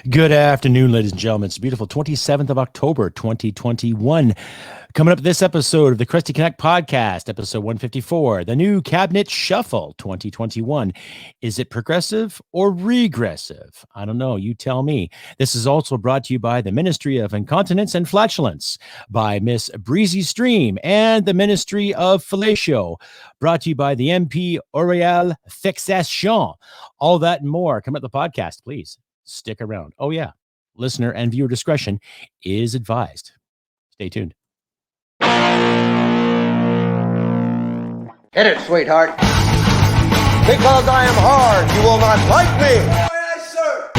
Good afternoon, ladies and gentlemen. It's a beautiful 27th of October, 2021. Coming up this episode of the Crusty Canuck podcast, episode 154, the new Cabinet Shuffle 2021. Is it progressive or regressive? I don't know. You tell me. This is also brought to you by the Ministry of Incontinence and Flatulence, by Miss Breezy Stream, and the Ministry of Fellatio, brought to you by the MP Auréal Fixation. All that and more. Come at the podcast, please. Stick around. Oh, yeah. Listener and viewer discretion is advised. Stay tuned. Hit it, sweetheart. Because I am hard, you will not like me. Oh, yes, sir.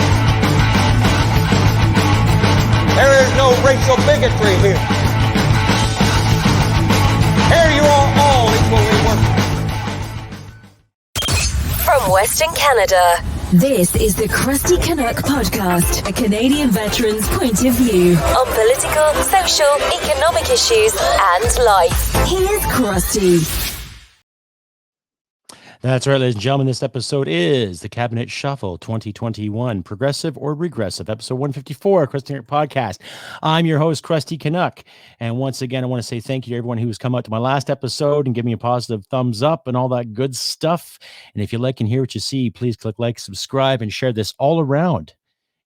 There is no racial bigotry here. Here you are all equally worthless. From Western Canada, this is the Crusty Canuck podcast, a Canadian veteran's point of view on political, social, economic issues and life. Here's Crusty. That's right, ladies and gentlemen. This episode is the Cabinet Shuffle 2021, progressive or regressive, episode 154, Crusty Canuck podcast. I'm your host, Crusty Canuck. And once again, I want to say thank you to everyone who's come out to my last episode and give me a positive thumbs up and all that good stuff. And if you like and hear what you see, please click like, subscribe, and share this all around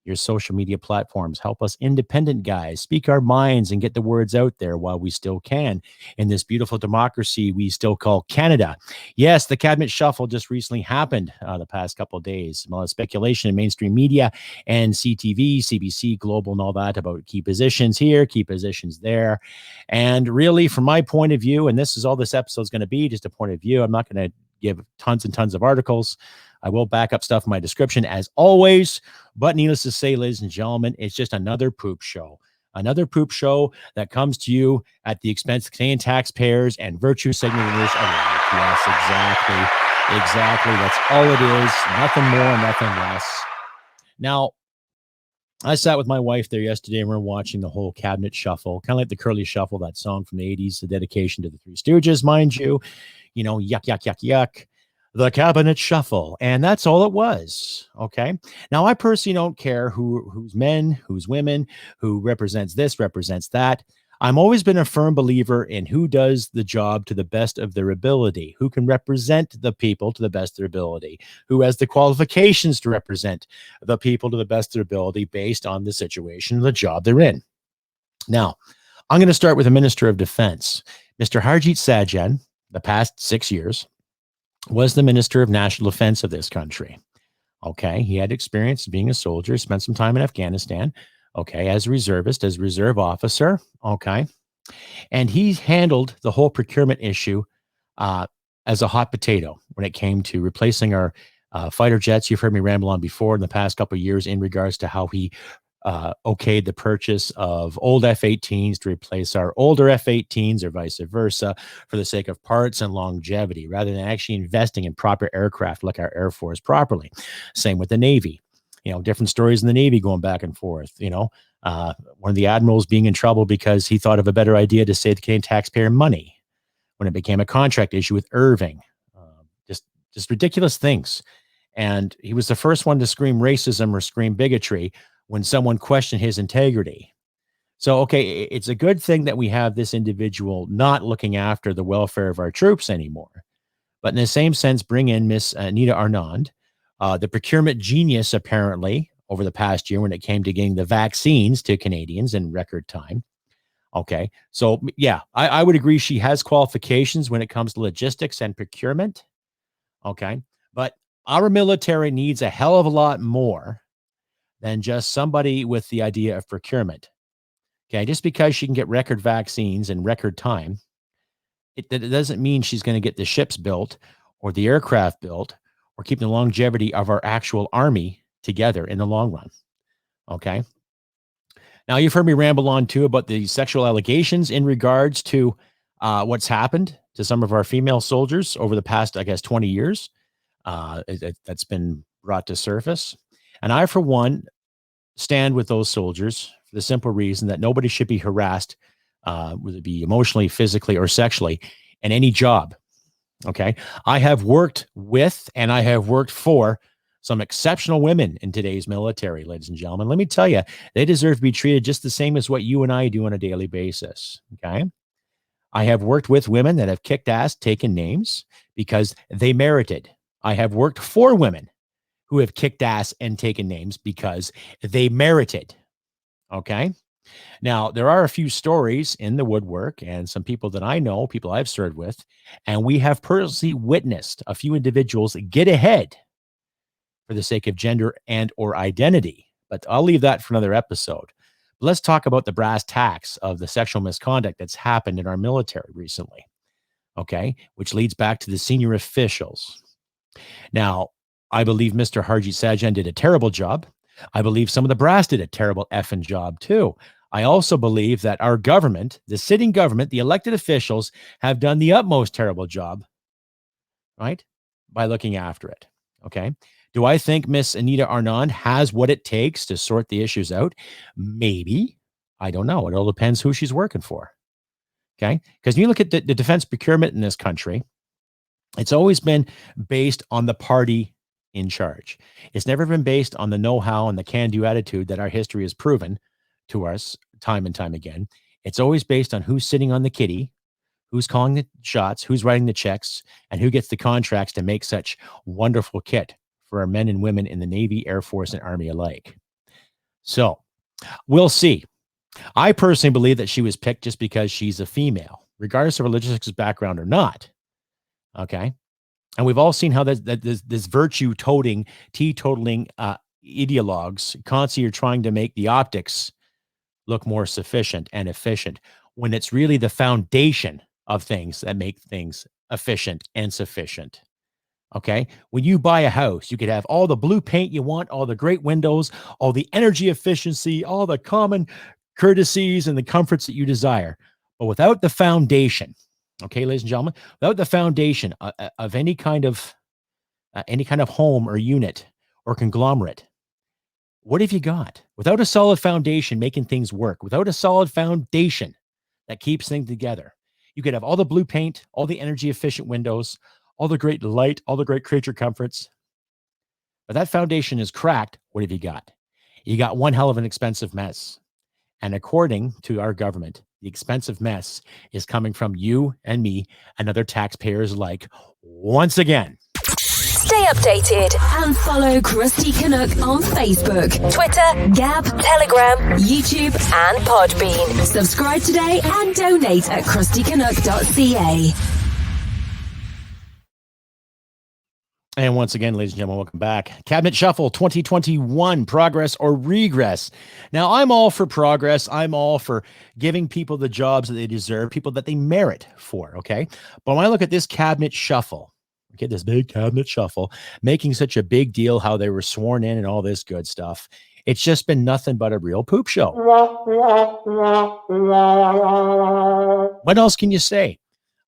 your social media platforms. Help us independent guys speak our minds and get the words out there while we still can in this beautiful democracy we still call Canada. Yes, the Cabinet Shuffle just recently happened the past couple of days. A lot of speculation in mainstream media and CTV, CBC, Global, and all that about key positions here, key positions there. And really, from my point of view, and this is all this episode is going to be, just a point of view. I'm not going to give tons and tons of articles. I will back up stuff in my description as always, but needless to say, ladies and gentlemen, it's just another poop show. Another poop show that comes to you at the expense of Canadian taxpayers and virtue signators alike. Yes, exactly. That's all it is. Nothing more, nothing less. Now, I sat with my wife there yesterday and we were watching the whole Cabinet Shuffle, kind of like the Curly Shuffle, that song from the 80s, the dedication to the Three Stooges, mind you. You know, yuck, yuck, yuck, yuck. The Cabinet Shuffle. And that's all it was. Okay. Now, I personally don't care who's men, who's women, who represents this, represents that. I'm always been a firm believer in who does the job to the best of their ability, who can represent the people to the best of their ability, who has the qualifications to represent the people to the best of their ability based on the situation, the job they're in. Now, I'm going to start with the Minister of Defense, Mr. Harjit Sajjan. The past 6 years was the Minister of National Defense of this country. Okay. He had experience being a soldier, spent some time in Afghanistan. Okay. As a reservist, as a reserve officer. Okay. And he handled the whole procurement issue as a hot potato when it came to replacing our fighter jets. You've heard me ramble on before in the past couple of years in regards to how he okayed the purchase of old F-18s to replace our older F-18s or vice versa for the sake of parts and longevity, rather than actually investing in proper aircraft like our Air Force properly. Same with the Navy. You know, different stories in the Navy going back and forth. You know, one of the admirals being in trouble because he thought of a better idea to save the Canadian taxpayer money when it became a contract issue with Irving. Just ridiculous things. And he was the first one to scream racism or scream bigotry when someone questioned his integrity. So, okay, it's a good thing that we have this individual not looking after the welfare of our troops anymore. But in the same sense, bring in Miss Anita Arnand, the procurement genius, apparently, over the past year when it came to getting the vaccines to Canadians in record time. Okay, so yeah, I would agree she has qualifications when it comes to logistics and procurement. Okay, but our military needs a hell of a lot more than just somebody with the idea of procurement. Okay, just because she can get record vaccines in record time, it doesn't mean she's going to get the ships built or the aircraft built or keep the longevity of our actual army together in the long run. Okay. Now, you've heard me ramble on too about the sexual allegations in regards to what's happened to some of our female soldiers over the past, I guess, 20 years. That's been brought to surface. And I, for one, stand with those soldiers for the simple reason that nobody should be harassed, whether it be emotionally, physically, or sexually, in any job. Okay. I have worked with and I have worked for some exceptional women in today's military, ladies and gentlemen. Let me tell you, they deserve to be treated just the same as what you and I do on a daily basis. Okay. I have worked with women that have kicked ass, taken names because they merited. I have worked for women who have kicked ass and taken names because they merited. Okay. Now, there are a few stories in the woodwork and some people that I know, people I've served with, and we have personally witnessed a few individuals get ahead for the sake of gender and or identity. But I'll leave that for another episode. But let's talk about the brass tacks of the sexual misconduct that's happened in our military recently. Okay. Which leads back to the senior officials. Now, I believe Mr. Harjit Sajjan did a terrible job. I believe some of the brass did a terrible effing job too. I also believe that our government, the sitting government, the elected officials have done the utmost terrible job, right? By looking after it. Okay. Do I think Miss Anita Arnond has what it takes to sort the issues out? Maybe. I don't know. It all depends who she's working for. Okay. Because when you look at the defense procurement in this country, it's always been based on the party in charge. It's never been based on the know-how and the can-do attitude that our history has proven to us time and time again. It's always based on who's sitting on the kitty, who's calling the shots, who's writing the checks, and who gets the contracts to make such wonderful kit for our men and women in the Navy, Air Force, and Army alike. So we'll see. I personally believe that she was picked just because she's a female, regardless of her logistics background or not. Okay. And we've all seen how this virtue-toting, teetotaling ideologues constantly are trying to make the optics look more sufficient and efficient when it's really the foundation of things that make things efficient and sufficient. Okay. When you buy a house, you could have all the blue paint you want, all the great windows, all the energy efficiency, all the common courtesies and the comforts that you desire. But without the foundation, okay, ladies and gentlemen, without the foundation of any kind of home or unit or conglomerate, what have you got? Without a solid foundation making things work, without a solid foundation that keeps things together, you could have all the blue paint, all the energy efficient windows, all the great light, all the great creature comforts. But that foundation is cracked. What have you got? You got one hell of an expensive mess. And according to our government, the expensive mess is coming from you and me and other taxpayers alike once again. Stay updated and follow Crusty Canuck on Facebook, Twitter, Gab, Telegram, YouTube, and Podbean. Subscribe today and donate at crustycanuck.ca. And once again, ladies and gentlemen, welcome back. Cabinet Shuffle 2021, progress or regress. Now, I'm all for progress. I'm all for giving people the jobs that they deserve, people that they merit for, okay? But when I look at this cabinet shuffle, okay, this big cabinet shuffle, making such a big deal how they were sworn in and all this good stuff, it's just been nothing but a real poop show. What else can you say?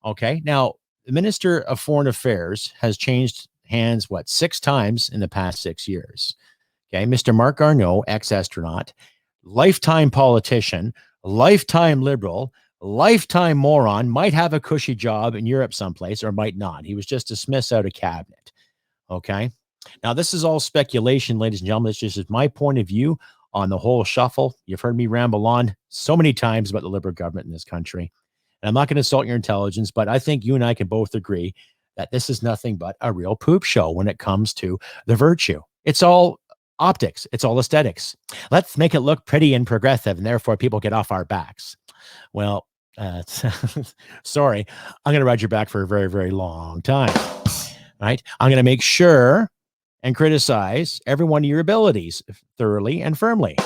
Okay, now, the Minister of Foreign Affairs has changed hands, 6 times in the past 6 years. Okay. Mr. Mark Garneau, ex-astronaut, lifetime politician, lifetime liberal, lifetime moron, might have a cushy job in Europe someplace or might not. He was just dismissed out of cabinet. Okay. Now, this is all speculation, ladies and gentlemen. It's just my point of view on the whole shuffle. You've heard me ramble on so many times about the Liberal government in this country. And I'm not going to insult your intelligence, but I think you and I can both agree that this is nothing but a real poop show when it comes to the virtue. It's all optics. It's all aesthetics. Let's make it look pretty and progressive, and therefore people get off our backs. Well, sorry, I'm going to ride your back for a very, very long time. Right? I'm going to make sure and criticize every one of your abilities thoroughly and firmly.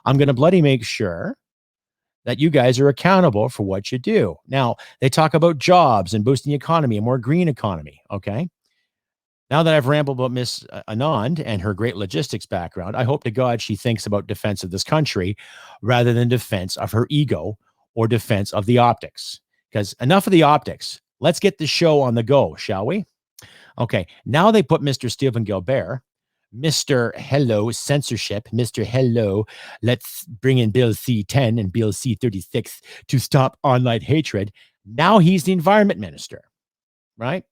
I'm going to bloody make sure that you guys are accountable for what you do. Now, they talk about jobs and boosting the economy, a more green economy, okay? Now that I've rambled about Miss Anand and her great logistics background, I hope to God she thinks about defense of this country rather than defense of her ego or defense of the optics. Because enough of the optics. Let's get the show on the go, shall we? Okay, now they put Mr. Stephen Gilbert, Mr. Hello Censorship, Mr. Hello, let's bring in Bill C-10 and Bill C-36 to stop online hatred. Now he's the environment minister, right?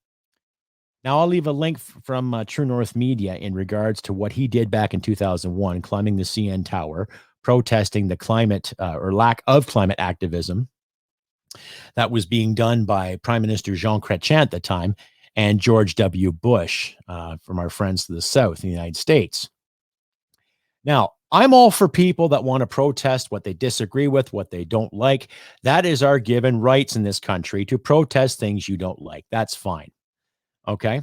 Now, I'll leave a link from True North Media in regards to what he did back in 2001, climbing the CN Tower, protesting the climate or lack of climate activism that was being done by Prime Minister Jean Chrétien at the time and George W. Bush from our friends to the south in the United States. Now, I'm all for people that want to protest what they disagree with, what they don't like. That is our given rights in this country to protest things you don't like. That's fine. Okay.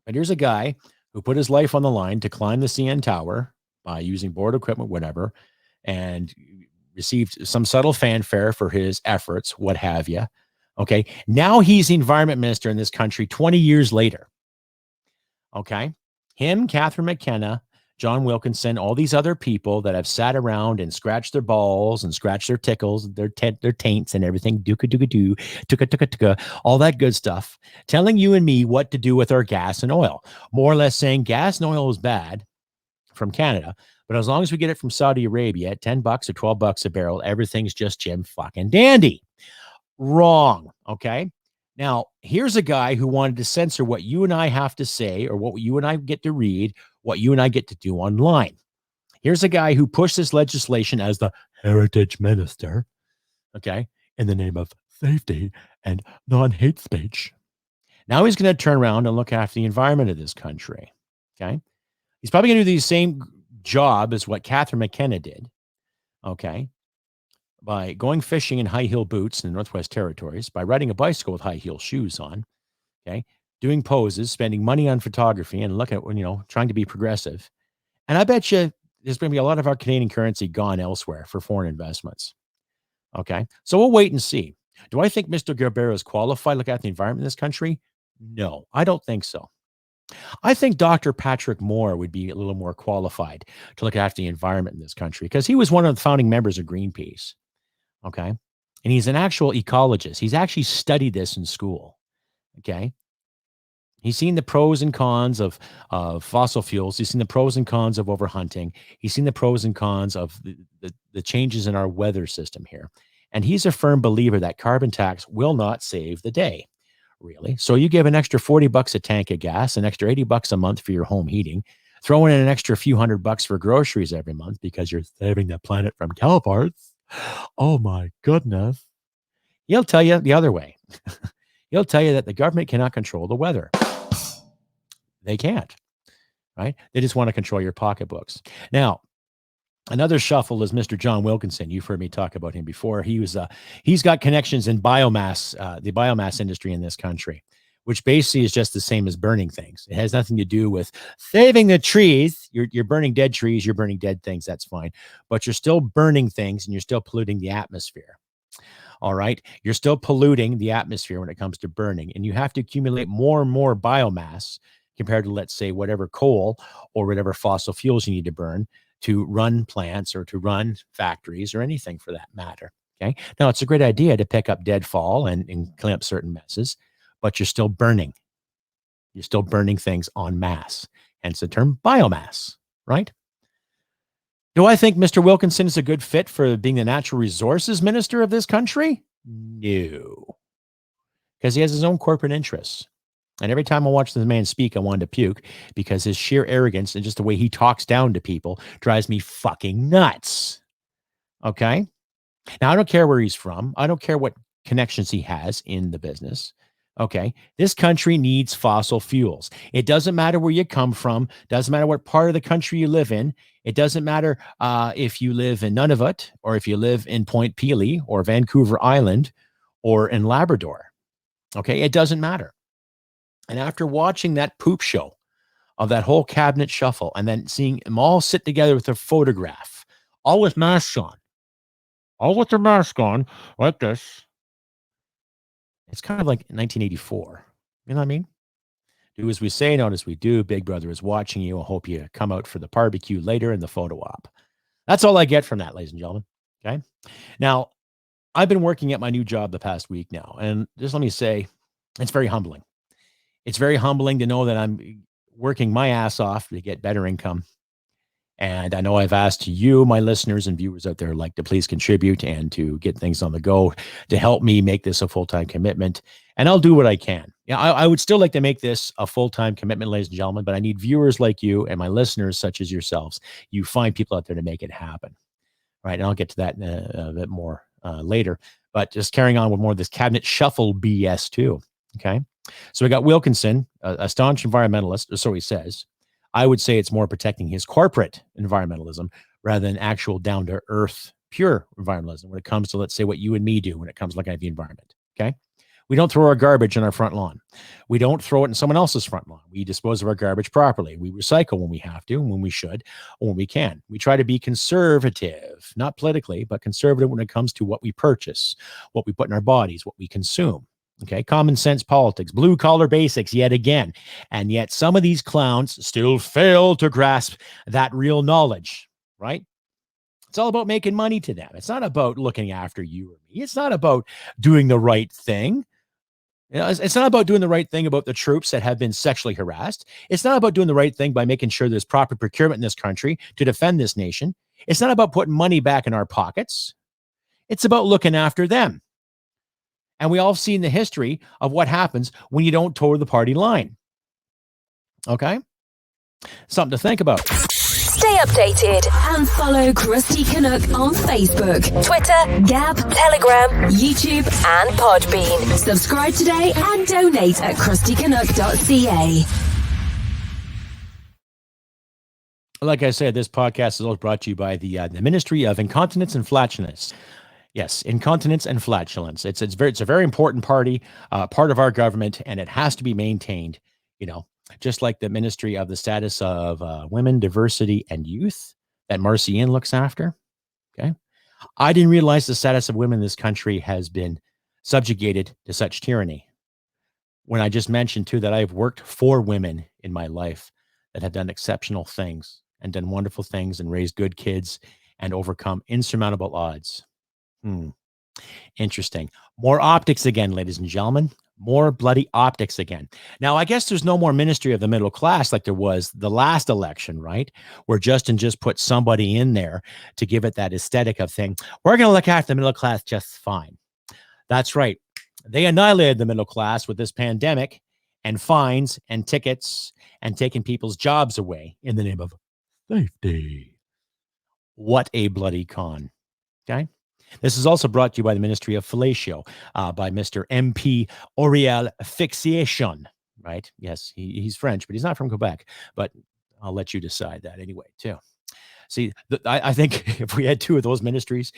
But here's a guy who put his life on the line to climb the CN Tower by using board equipment, whatever, and received some subtle fanfare for his efforts, what have you. Okay. Now he's the environment minister in this country 20 years later. Okay. Him, Catherine McKenna, John Wilkinson, all these other people that have sat around and scratched their balls and scratched their tickles, their taints and everything, dooka, tuka, all that good stuff, telling you and me what to do with our gas and oil. More or less saying gas and oil is bad from Canada, but as long as we get it from Saudi Arabia at $10 or $12 a barrel, everything's just Jim fucking dandy. Wrong. Okay. Now, here's a guy who wanted to censor what you and I have to say or what you and I get to read, what you and I get to do online. Here's a guy who pushed this legislation as the heritage minister, okay, in the name of safety and non-hate speech. Now he's going to turn around and look after the environment of this country, okay? He's probably going to do the same job as what Catherine McKenna did, okay, by going fishing in high-heel boots in the Northwest Territories, by riding a bicycle with high-heel shoes on, okay, doing poses, spending money on photography, and looking at, trying to be progressive. And I bet you there's going to be a lot of our Canadian currency gone elsewhere for foreign investments. Okay, so we'll wait and see. Do I think Mr. Gerbera is qualified to look at the environment in this country? No, I don't think so. I think Dr. Patrick Moore would be a little more qualified to look after the environment in this country because he was one of the founding members of Greenpeace. Okay. And he's an actual ecologist. He's actually studied this in school. Okay. He's seen the pros and cons of fossil fuels. He's seen the pros and cons of overhunting. He's seen the pros and cons of the changes in our weather system here. And he's a firm believer that carbon tax will not save the day, really. So you give an extra $40 a tank of gas, an extra $80 a month for your home heating, throw in an extra few $100 for groceries every month because you're saving the planet from cow parts. Oh my goodness. He'll tell you the other way. He'll tell you that the government cannot control the weather. They can't, right? They just want to control your pocketbooks. Now, another shuffle is Mr. John Wilkinson. You've heard me talk about him before. He's got connections in biomass, the biomass industry in this country, which basically is just the same as burning things. It has nothing to do with saving the trees. You're burning dead trees. You're burning dead things. That's fine. But you're still burning things and you're still polluting the atmosphere. All right. You're still polluting the atmosphere when it comes to burning. And you have to accumulate more and more biomass compared to, let's say, whatever coal or whatever fossil fuels you need to burn to run plants or to run factories or anything for that matter. Okay. Now, it's a great idea to pick up deadfall and clean up certain messes, but you're still burning. You're still burning things en masse. Hence the term biomass, right? Do I think Mr. Wilkinson is a good fit for being the natural resources minister of this country? No. Because he has his own corporate interests. And every time I watch this man speak, I wanted to puke because his sheer arrogance and just the way he talks down to people drives me fucking nuts. Okay? Now, I don't care where he's from. I don't care what connections he has in the business. Okay? This country needs fossil fuels. It doesn't matter where you come from. Doesn't matter what part of the country you live in. It doesn't matter if you live in Nunavut or if you live in Point Pelee or Vancouver Island or in Labrador. Okay? It doesn't matter. And after watching that poop show of that whole cabinet shuffle and then seeing them all sit together with a photograph, all with masks on, all with their mask on, like this, it's kind of like 1984. You know what I mean? Do as we say, not as we do. Big Brother is watching you. I hope you come out for the barbecue later in the photo op. That's all I get from that, ladies and gentlemen. Okay. Now, I've been working at my new job the past week now, and just let me say, it's very humbling. It's very humbling to know that I'm working my ass off to get better income. And I know I've asked you, my listeners and viewers out there, like to please contribute and to get things on the go to help me make this a full-time commitment. And I'll do what I can. Yeah, I would still like to make this a full-time commitment, ladies and gentlemen, but I need viewers like you and my listeners such as yourselves. You find people out there to make it happen. Right. And I'll get to that in a bit more later. But just carrying on with more of this cabinet shuffle BS too. Okay. So we got Wilkinson, a staunch environmentalist, or so he says. I would say it's more protecting his corporate environmentalism rather than actual down-to-earth, pure environmentalism when it comes to, let's say, what you and me do when it comes to looking at the environment. Okay. We don't throw our garbage on our front lawn. We don't throw it in someone else's front lawn. We dispose of our garbage properly. We recycle when we have to, when we should, or when we can. We try to be conservative, not politically, but conservative when it comes to what we purchase, what we put in our bodies, what we consume. Okay, common sense politics, blue collar basics yet again. And yet some of these clowns still fail to grasp that real knowledge, right? It's all about making money to them. It's not about looking after you or me. It's not about doing the right thing. You know, it's not about doing the right thing about the troops that have been sexually harassed. It's not about doing the right thing by making sure there's proper procurement in this country to defend this nation. It's not about putting money back in our pockets. It's about looking after them. And we all seen the history of what happens when you don't toe the party line. Okay? Something to think about. Stay updated and follow Crusty Canuck on Facebook, Twitter, Gab, Telegram, YouTube, and Podbean. Subscribe today and donate at crustycanuck.ca. Like I said, this podcast is always brought to you by the Ministry of Incontinence and Flatulence. Yes, incontinence and flatulence. It's a very important part of our government, and it has to be maintained. You know, just like the Ministry of the Status of Women, Diversity, and Youth that Marcy Ian looks after. Okay, I didn't realize the status of women in this country has been subjugated to such tyranny. When I just mentioned too that I've worked for women in my life that have done exceptional things and done wonderful things and raised good kids and overcome insurmountable odds. Interesting. More optics again, ladies and gentlemen. More bloody optics again. Now, I guess there's no more ministry of the middle class like there was the last election, right? Where Justin just put somebody in there to give it that aesthetic of thing. We're going to look after the middle class just fine. That's right. They annihilated the middle class with this pandemic and fines and tickets and taking people's jobs away in the name of safety. What a bloody con. Okay. This is also brought to you by the Ministry of Fellatio, by Mr. MP Auriel Fixation, right? Yes, he's French, but he's not from Quebec, but I'll let you decide that anyway, too. See, I think if we had two of those ministries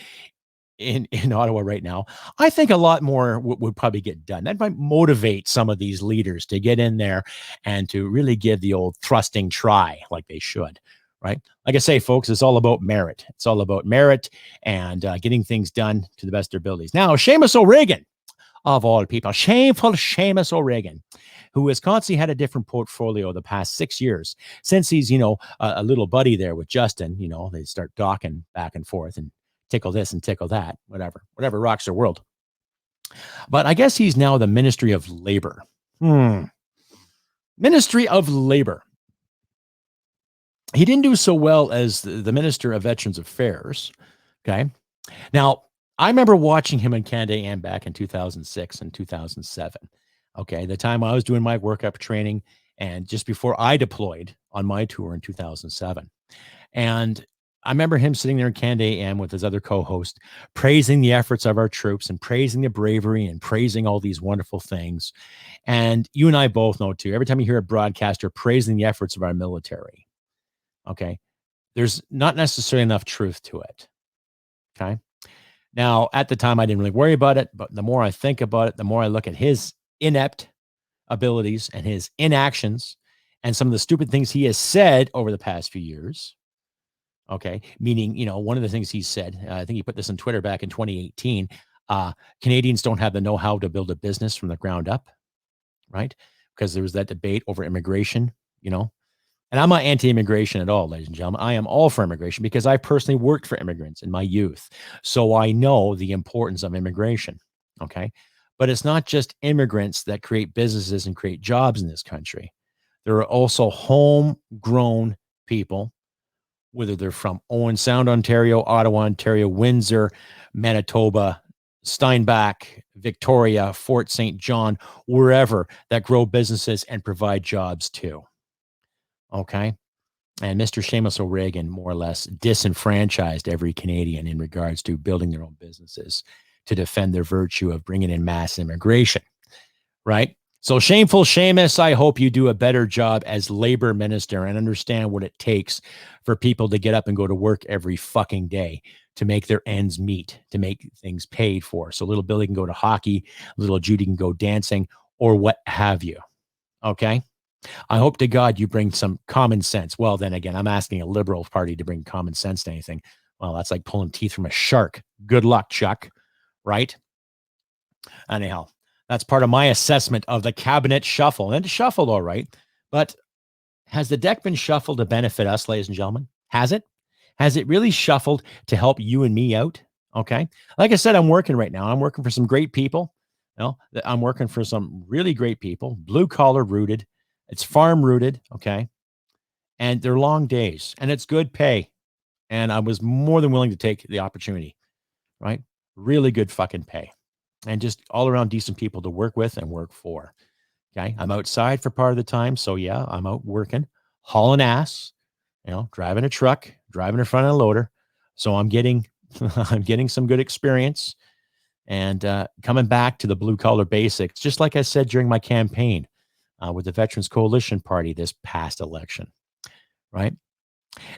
in Ottawa right now, I think a lot more would probably get done. That might motivate some of these leaders to get in there and to really give the old thrusting try like they should. Right? Like I say, folks, it's all about merit. It's all about merit and getting things done to the best of their abilities. Now, Seamus O'Regan, of all people, shameful Seamus O'Regan, who has constantly had a different portfolio the past 6 years since he's, a little buddy there with Justin. They start docking back and forth and tickle this and tickle that, whatever rocks their world. But I guess he's now the Ministry of Labor. Ministry of Labor. He didn't do so well as the Minister of Veterans Affairs. Okay. Now, I remember watching him in Canada and back in 2006 and 2007. Okay. The time I was doing my workup training and just before I deployed on my tour in 2007. And I remember him sitting there in Canada AM with his other co-host, praising the efforts of our troops and praising the bravery and praising all these wonderful things. And you and I both know too, every time you hear a broadcaster praising the efforts of our military, okay, there's not necessarily enough truth to it. Okay. Now, at the time, I didn't really worry about it, but the more I think about it, the more I look at his inept abilities and his inactions and some of the stupid things he has said over the past few years. Okay. Meaning, one of the things he said, I think he put this on Twitter back in 2018, Canadians don't have the know-how to build a business from the ground up. Right. Because there was that debate over immigration, And I'm not anti-immigration at all, ladies and gentlemen. I am all for immigration because I personally worked for immigrants in my youth. So I know the importance of immigration. Okay. But it's not just immigrants that create businesses and create jobs in this country. There are also homegrown people whether they're from Owen Sound, Ontario, Ottawa, Ontario, Windsor, Manitoba, Steinbach, Victoria, Fort St. John, wherever, that grow businesses and provide jobs too. Okay. And Mr. Seamus O'Regan more or less disenfranchised every Canadian in regards to building their own businesses to defend their virtue of bringing in mass immigration, right? So shameful Seamus, I hope you do a better job as labor minister and understand what it takes for people to get up and go to work every fucking day to make their ends meet, to make things paid for. So little Billy can go to hockey, little Judy can go dancing, or what have you. Okay? I hope to God you bring some common sense. Well, then again, I'm asking a Liberal Party to bring common sense to anything. Well, that's like pulling teeth from a shark. Good luck, Chuck. Right? Anyhow, that's part of my assessment of the cabinet shuffle. And it shuffled all right. But has the deck been shuffled to benefit us, ladies and gentlemen? Has it? Has it really shuffled to help you and me out? Okay. Like I said, I'm working right now. I'm working for some great people. I'm working for some really great people, blue collar rooted. It's farm rooted. Okay. And they're long days and it's good pay. And I was more than willing to take the opportunity, right? Really good fucking pay and just all around decent people to work with and work for. Okay. I'm outside for part of the time. So yeah, I'm out working, hauling ass, driving a truck, driving in front of a loader. So I'm getting, I'm getting some good experience and coming back to the blue collar basics, just like I said during my campaign with the Veterans Coalition Party this past election, right?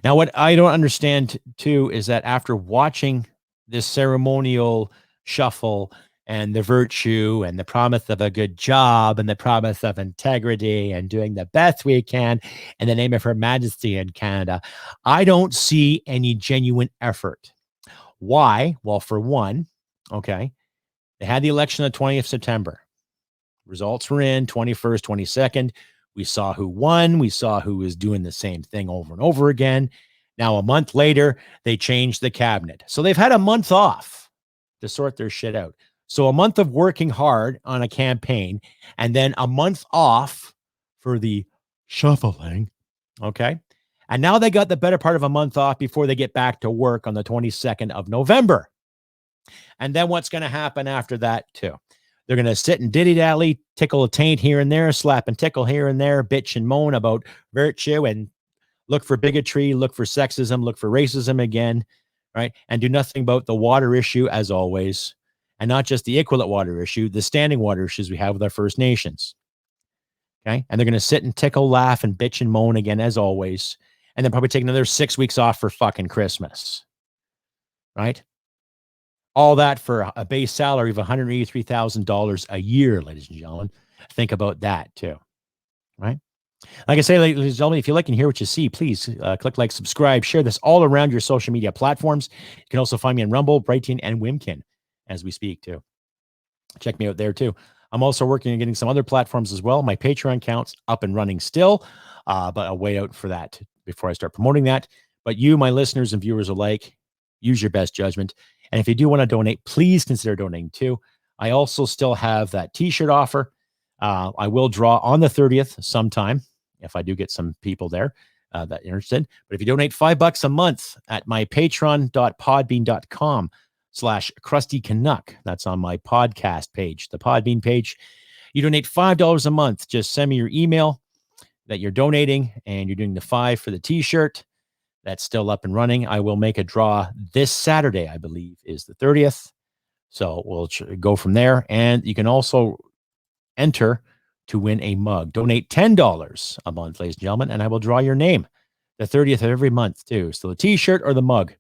Now, what I don't understand too is that after watching this ceremonial shuffle and the virtue and the promise of a good job and the promise of integrity and doing the best we can in the name of Her Majesty in Canada, I don't see any genuine effort. Why? Well, for one, okay, they had the election on 20th September. Results were in 21st, 22nd. We saw who won. We saw who was doing the same thing over and over again. Now, a month later, they changed the cabinet. So they've had a month off to sort their shit out. So a month of working hard on a campaign and then a month off for the shuffling. Okay. And now they got the better part of a month off before they get back to work on the 22nd of November. And then what's going to happen after that too? They're going to sit and diddy-dally, tickle a taint here and there, slap and tickle here and there, bitch and moan about virtue and look for bigotry, look for sexism, look for racism again, right? And do nothing about the water issue as always. And not just the equivalent water issue, the standing water issues we have with our First Nations. Okay. And they're going to sit and tickle, laugh, and bitch and moan again as always. And then probably take another 6 weeks off for fucking Christmas. Right? All that for a base salary of $183,000 a year, ladies and gentlemen. Think about that too, right? Like I say, ladies and gentlemen, if you like and hear what you see, please click like, subscribe, share this all around your social media platforms. You can also find me on Rumble, Brighton, and Wimkin as we speak too. Check me out there too. I'm also working on getting some other platforms as well. My Patreon account's up and running still, but I'll wait out for that before I start promoting that. But you, my listeners and viewers alike, use your best judgment. And if you do want to donate, please consider donating too. I also still have that t-shirt offer. I will draw on the 30th sometime if I do get some people there that are interested. But if you donate $5 a month at my patreon.podbean.com/Crusty Canuck, that's on my podcast page, the Podbean page. You donate $5 a month. Just send me your email that you're donating and you're doing the $5 for the t-shirt. That's still up and running. I will make a draw this Saturday, I believe, is the 30th. So we'll go from there. And you can also enter to win a mug. Donate $10 a month, ladies and gentlemen, and I will draw your name the 30th of every month, too. So the t-shirt or the mug.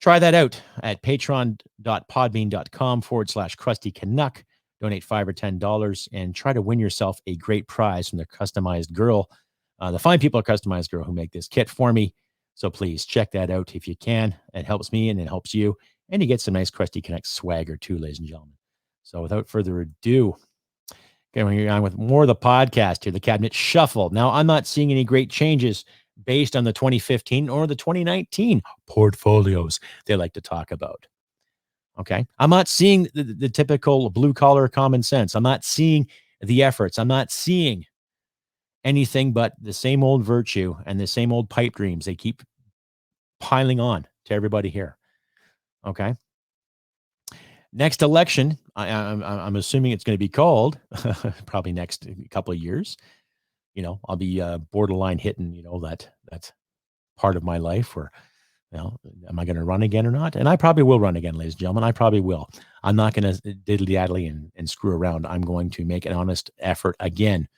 Try that out at patreon.podbean.com/Crusty Canuck. Donate $5 or $10 and try to win yourself a great prize from the Customized Girl. The fine people at Customized Girl who make this kit for me. So please check that out if you can. It helps me and it helps you. And you get some nice Crusty Connect swagger too, ladies and gentlemen. So without further ado, going on with more of the podcast here, the Cabinet Shuffle. Now, I'm not seeing any great changes based on the 2015 or the 2019 portfolios they like to talk about. Okay. I'm not seeing the typical blue collar common sense. I'm not seeing the efforts. I'm not seeing anything but the same old virtue and the same old pipe dreams they keep piling on to everybody here. Okay. Next election, I'm assuming it's going to be called probably next couple of years. I'll be borderline hitting, that's part of my life where, am I going to run again or not? And I probably will run again, ladies and gentlemen. I probably will. I'm not going to diddly-daddly and screw around. I'm going to make an honest effort again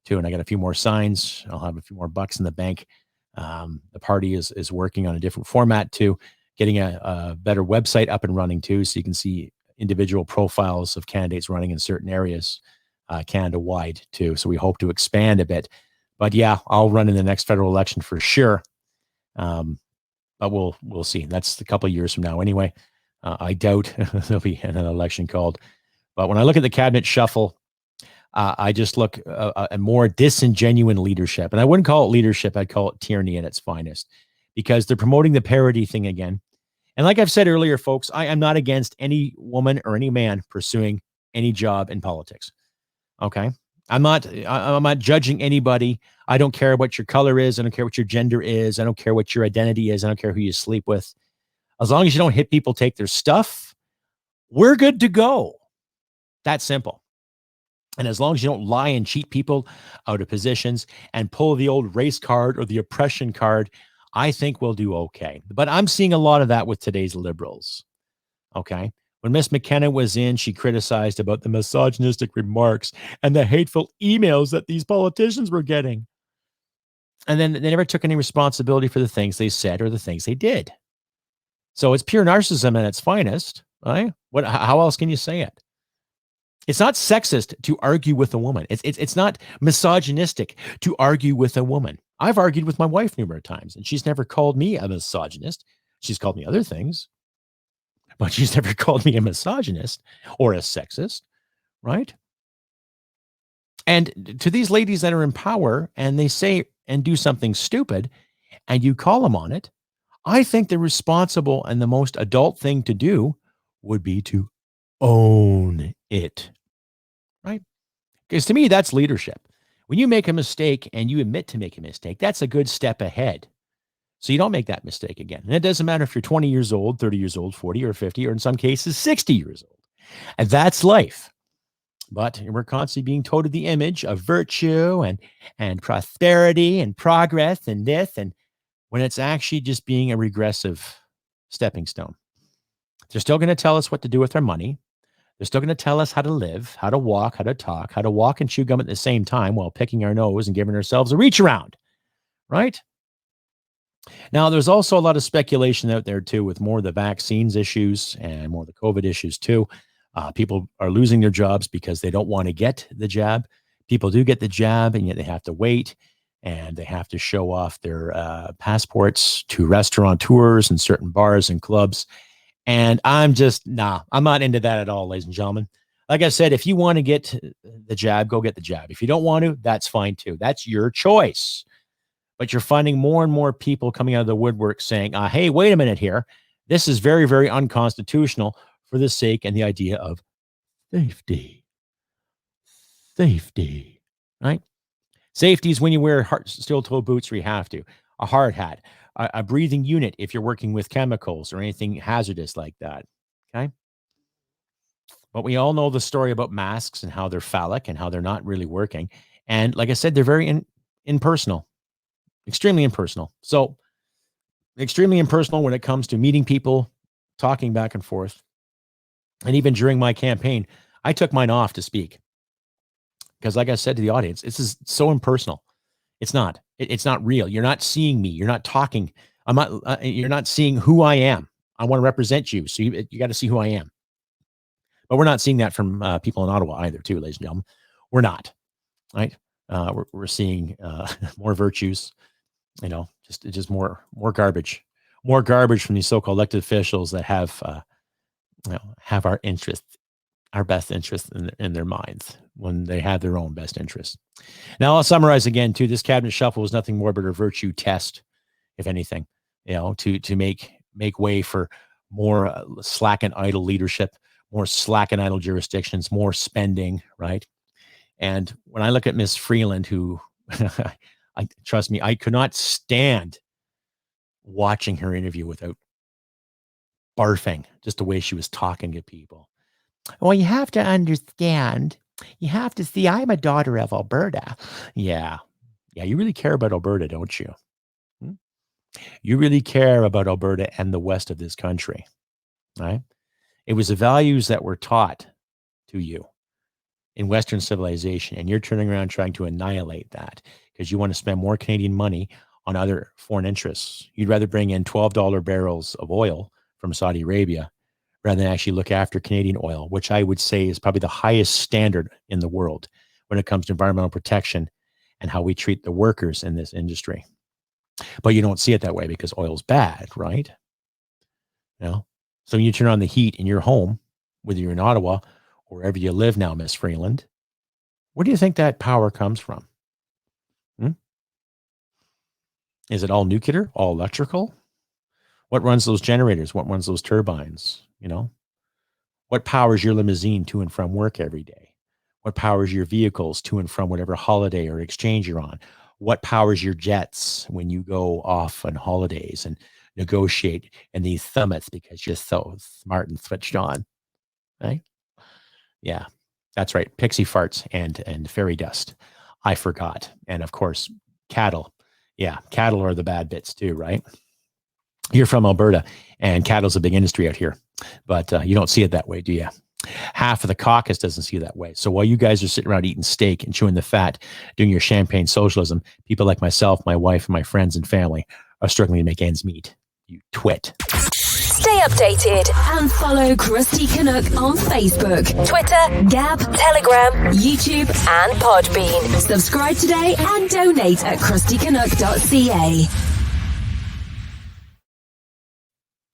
too. And I got a few more signs. I'll have a few more bucks in the bank. The party is working on a different format too, getting a better website up and running too, so you can see individual profiles of candidates running in certain areas, Canada-wide too. So we hope to expand a bit. But yeah, I'll run in the next federal election for sure. But we'll see. That's a couple of years from now anyway. I doubt there'll be an election called. But when I look at the cabinet shuffle, I just look at more disingenuous leadership. And I wouldn't call it leadership. I'd call it tyranny at its finest, because they're promoting the parity thing again. And like I've said earlier, folks, I am not against any woman or any man pursuing any job in politics. Okay. I'm not judging anybody. I don't care what your color is. I don't care what your gender is. I don't care what your identity is. I don't care who you sleep with. As long as you don't hit people, take their stuff, we're good to go. That's simple. And as long as you don't lie and cheat people out of positions and pull the old race card or the oppression card, I think we'll do okay. But I'm seeing a lot of that with today's liberals. Okay. When Miss McKenna was in, she criticized about the misogynistic remarks and the hateful emails that these politicians were getting. And then they never took any responsibility for the things they said or the things they did. So it's pure narcissism at its finest, right? How else can you say it? It's not sexist to argue with a woman. It's not misogynistic to argue with a woman. I've argued with my wife numerous times, and she's never called me a misogynist. She's called me other things, but she's never called me a misogynist or a sexist, right? And to these ladies that are in power and they say and do something stupid and you call them on it, I think the responsible and the most adult thing to do would be to own it, right? Because to me, that's leadership. When you make a mistake and you admit to make a mistake, that's a good step ahead. So you don't make that mistake again. And it doesn't matter if you're 20 years old, 30 years old, 40 or 50, or in some cases, 60 years old. And that's life. But we're constantly being told the image of virtue and prosperity and progress and this, and when it's actually just being a regressive stepping stone. They're still going to tell us what to do with our money. They're still going to tell us how to live, how to walk, how to talk, how to walk and chew gum at the same time while picking our nose and giving ourselves a reach around, right? Now, there's also a lot of speculation out there, too, with more of the vaccines issues and more of the COVID issues, too. People are losing their jobs because they don't want to get the jab. People do get the jab, and yet they have to wait, and they have to show off their passports to restaurateurs and certain bars and clubs. And I'm not into that at all, ladies and gentlemen. Like I said, if you want to get the jab, go get the jab. If you don't want to, that's fine, too. That's your choice. But you're finding more and more people coming out of the woodwork saying, hey, wait a minute here. This is very, very unconstitutional for the sake and the idea of safety. Safety, right? Safety is when you wear steel-toe boots where you have to, a hard hat, a breathing unit if you're working with chemicals or anything hazardous like that, okay? But we all know the story about masks and how they're phallic and how they're not really working. And like I said, they're very impersonal. Extremely impersonal. So extremely impersonal when it comes to meeting people, talking back and forth. And even during my campaign, I took mine off to speak. Because like I said to the audience, this is so impersonal. It's not. It's not real. You're not seeing me. You're not talking. I'm not. You're not seeing who I am. I want to represent you. So you got to see who I am. But we're not seeing that from people in Ottawa either, too, ladies and gentlemen. We're not. Right? We're seeing more virtues. Just more garbage, from these so-called elected officials that have our interests, our best interests in their minds when they have their own best interests. Now I'll summarize again too. This cabinet shuffle was nothing more but a virtue test, if anything, to make way for more slack and idle leadership, more slack and idle jurisdictions, more spending, right? And when I look at Miss Freeland, who trust me, I could not stand watching her interview without barfing, just the way she was talking to people. Well, you have to understand, you have to see, I'm a daughter of Alberta. Yeah. Yeah. You really care about Alberta, don't you? You really care about Alberta and the west of this country, right? It was the values that were taught to you in Western civilization, and you're turning around trying to annihilate that because you want to spend more Canadian money on other foreign interests. You'd rather bring in $12 barrels of oil from Saudi Arabia rather than actually look after Canadian oil, which I would say is probably the highest standard in the world when it comes to environmental protection and how we treat the workers in this industry. But you don't see it that way because oil's bad, right? So when you turn on the heat in your home, whether you're in Ottawa or wherever you live now, Miss Freeland, where do you think that power comes from? Is it all nuclear, all electrical? What runs those generators? What runs those turbines? What powers your limousine to and from work every day? What powers your vehicles to and from whatever holiday or exchange you're on? What powers your jets when you go off on holidays and negotiate in these summits because you're so smart and switched on, right? Yeah, that's right. Pixie farts and fairy dust. I forgot. And of course, cattle. Yeah, cattle are the bad bits too, right? You're from Alberta, and cattle's a big industry out here, but you don't see it that way, do you? Half of the caucus doesn't see it that way. So while you guys are sitting around eating steak and chewing the fat, doing your champagne socialism, people like myself, my wife, and my friends and family are struggling to make ends meet. You twit. Stay updated and follow Crusty Canuck on Facebook, Twitter, Gab, Telegram, YouTube, and Podbean. Subscribe today and donate at crustycanuck.ca.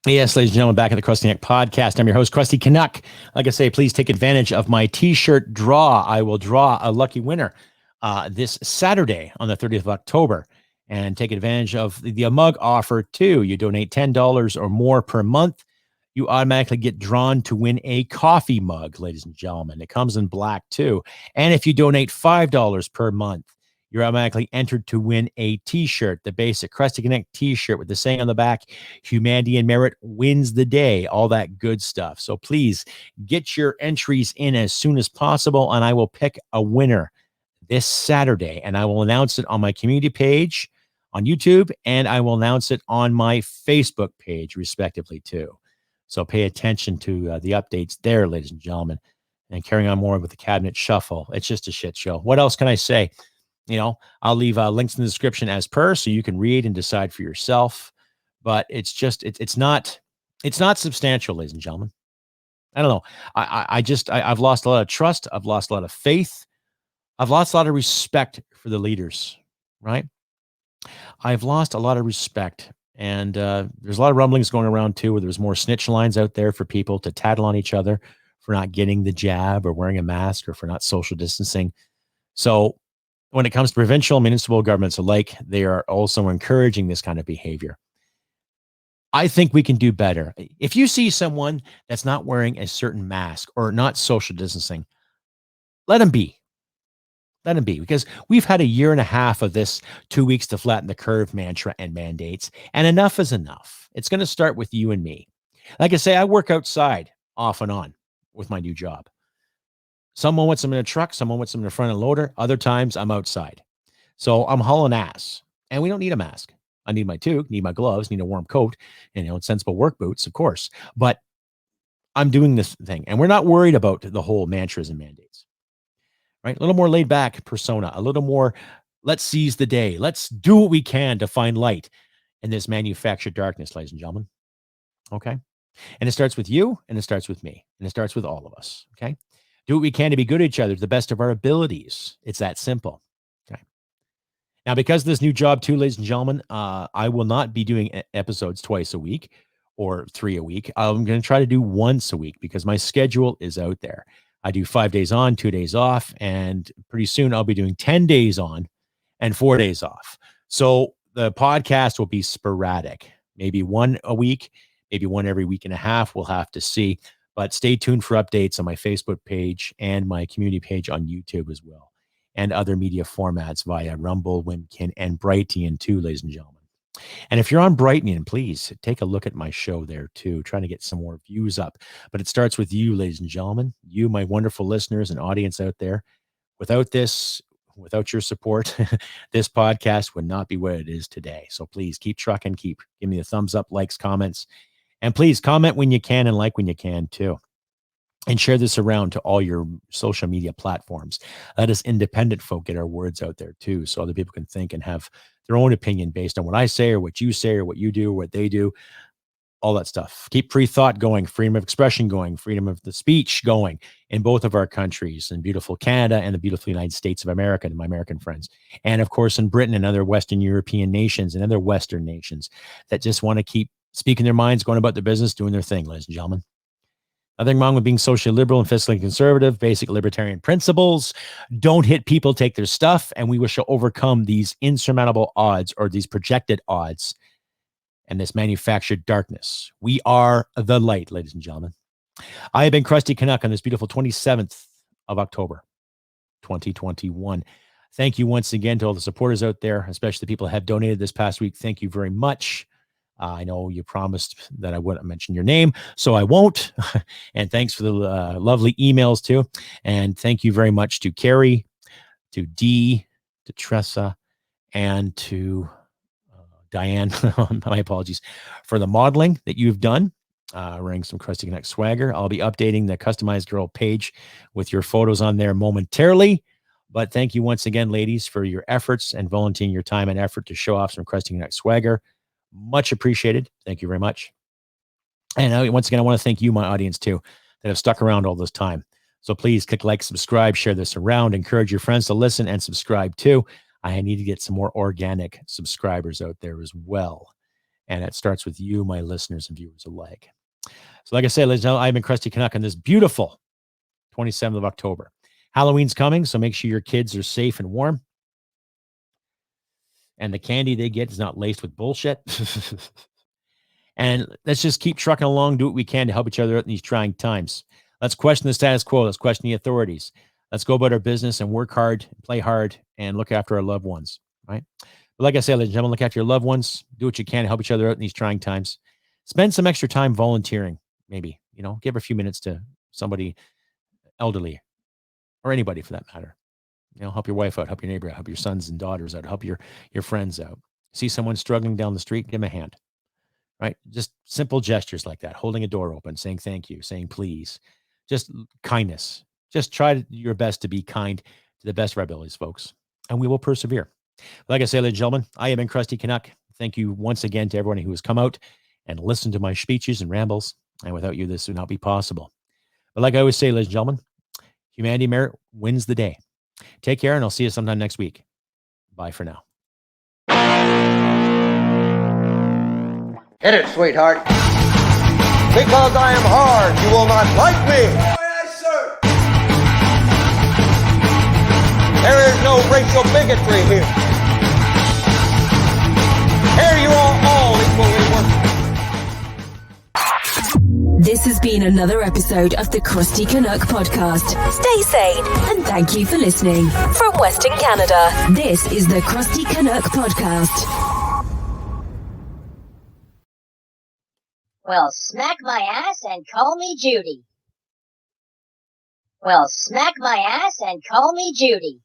Yes, ladies and gentlemen, back at the Crusty Canuck podcast. I'm your host, Crusty Canuck. Like I say, please take advantage of my t-shirt draw. I will draw a lucky winner this Saturday on the 30th of October. And take advantage of the mug offer too. You donate $10 or more per month, you automatically get drawn to win a coffee mug, ladies and gentlemen. It comes in black too. And if you donate $5 per month, you're automatically entered to win a t-shirt, the basic Crusty Connect t-shirt with the saying on the back, humanity and merit wins the day, all that good stuff. So please get your entries in as soon as possible, and I will pick a winner this Saturday, and I will announce it on my community page on YouTube, and I will announce it on my Facebook page, respectively, too. So pay attention to the updates there, ladies and gentlemen. And carrying on more with the cabinet shuffle. It's just a shit show. What else can I say? I'll leave links in the description as per, so you can read and decide for yourself. But it's just, it's not substantial, ladies and gentlemen. I don't know. I've lost a lot of trust. I've lost a lot of faith. I've lost a lot of respect for the leaders, right? I've lost a lot of respect. And there's a lot of rumblings going around too, where there's more snitch lines out there for people to tattle on each other for not getting the jab or wearing a mask or for not social distancing. So when it comes to provincial and municipal governments alike, they are also encouraging this kind of behavior. I think we can do better. If you see someone that's not wearing a certain mask or not social distancing, let them be. Let them be, because we've had a year and a half of this 2 weeks to flatten the curve mantra and mandates, and enough is enough. It's going to start with you and me. Like I say, I work outside off and on with my new job. Some moments I'm in a truck, some moments I'm in a front end loader. Other times I'm outside. So I'm hauling ass, and we don't need a mask. I need my toque, need my gloves, need a warm coat, and sensible work boots, of course. But I'm doing this thing, and we're not worried about the whole mantras and mandates. Right? A little more laid back persona, a little more, let's seize the day. Let's do what we can to find light in this manufactured darkness, ladies and gentlemen. Okay. And it starts with you, and it starts with me, and it starts with all of us. Okay. Do what we can to be good to each other to the best of our abilities. It's that simple. Okay. Now, because of this new job too, ladies and gentlemen, I will not be doing episodes twice a week or 3 a week. I'm going to try to do once a week because my schedule is out there. I do 5 days on, 2 days off, and pretty soon I'll be doing 10 days on and 4 days off. So the podcast will be sporadic, maybe one a week, maybe one every week and a half. We'll have to see, but stay tuned for updates on my Facebook page and my community page on YouTube as well, and other media formats via Rumble, Wimkin, and Brightian too, ladies and gentlemen. And if you're on Brightening, please take a look at my show there too, trying to get some more views up. But it starts with you, ladies and gentlemen, you, my wonderful listeners and audience out there. Without this, without your support, this podcast would not be what it is today. So please keep trucking, give me a thumbs up, likes, comments, and please comment when you can and like when you can too. And share this around to all your social media platforms. Let us independent folk get our words out there too, so other people can think and have their own opinion based on what I say or what you say or what you do or what they do, all that stuff. Keep free thought going, freedom of expression going, freedom of the speech going in both of our countries, in beautiful Canada and the beautiful United States of America, and my American friends. And of course, in Britain and other Western European nations and other Western nations that just want to keep speaking their minds, going about their business, doing their thing, ladies and gentlemen. Nothing wrong with being socially liberal and fiscally conservative, basic libertarian principles. Don't hit people, take their stuff, and we shall overcome these insurmountable odds or these projected odds and this manufactured darkness. We are the light, ladies and gentlemen. I have been Crusty Canuck on this beautiful 27th of October, 2021. Thank you once again to all the supporters out there, especially the people who have donated this past week. Thank you very much. I know you promised that I wouldn't mention your name, so I won't. And thanks for the lovely emails too. And thank you very much to Carrie, to Dee, to Tressa, and to Diane. My apologies for the modeling that you've done. Wearing some Crusty Canuck swagger. I'll be updating the Customized Girl page with your photos on there momentarily. But thank you once again, ladies, for your efforts and volunteering your time and effort to show off some Crusty Canuck swagger. Much appreciated. Thank you very much. And once again, I want to thank you, my audience, too, that have stuck around all this time. So please click like, subscribe, share this around, encourage your friends to listen and subscribe too. I need to get some more organic subscribers out there as well. And it starts with you, my listeners and viewers alike. So like I said, ladies and gentlemen, I've been Crusty Canuck on this beautiful 27th of October. Halloween's coming, so make sure your kids are safe and warm. And the candy they get is not laced with bullshit. And let's just keep trucking along, do what we can to help each other out in these trying times. Let's question the status quo. Let's question the authorities. Let's go about our business and work hard, play hard, and look after our loved ones, right? But like I said, ladies and gentlemen, look after your loved ones. Do what you can to help each other out in these trying times. Spend some extra time volunteering, maybe. Give a few minutes to somebody elderly or anybody for that matter. Help your wife out, help your neighbor out, help your sons and daughters out, help your friends out. See someone struggling down the street, give them a hand, right? Just simple gestures like that, holding a door open, saying thank you, saying please, just kindness. Just try your best to be kind to the best of our abilities, folks, and we will persevere. Like I say, ladies and gentlemen, I have been Crusty Canuck. Thank you once again to everyone who has come out and listened to my speeches and rambles, and without you, this would not be possible. But like I always say, ladies and gentlemen, humanity merit wins the day. Take care, and I'll see you sometime next week. Bye for now. Hit it, sweetheart. Because I am hard, you will not like me. Yes, sir. There is no racial bigotry here. Here you are all equally worthless. This has been another episode of the Crusty Canuck podcast. Stay sane and thank you for listening. From Western Canada, this is the Crusty Canuck podcast. Well, smack my ass and call me Judy. Well, smack my ass and call me Judy.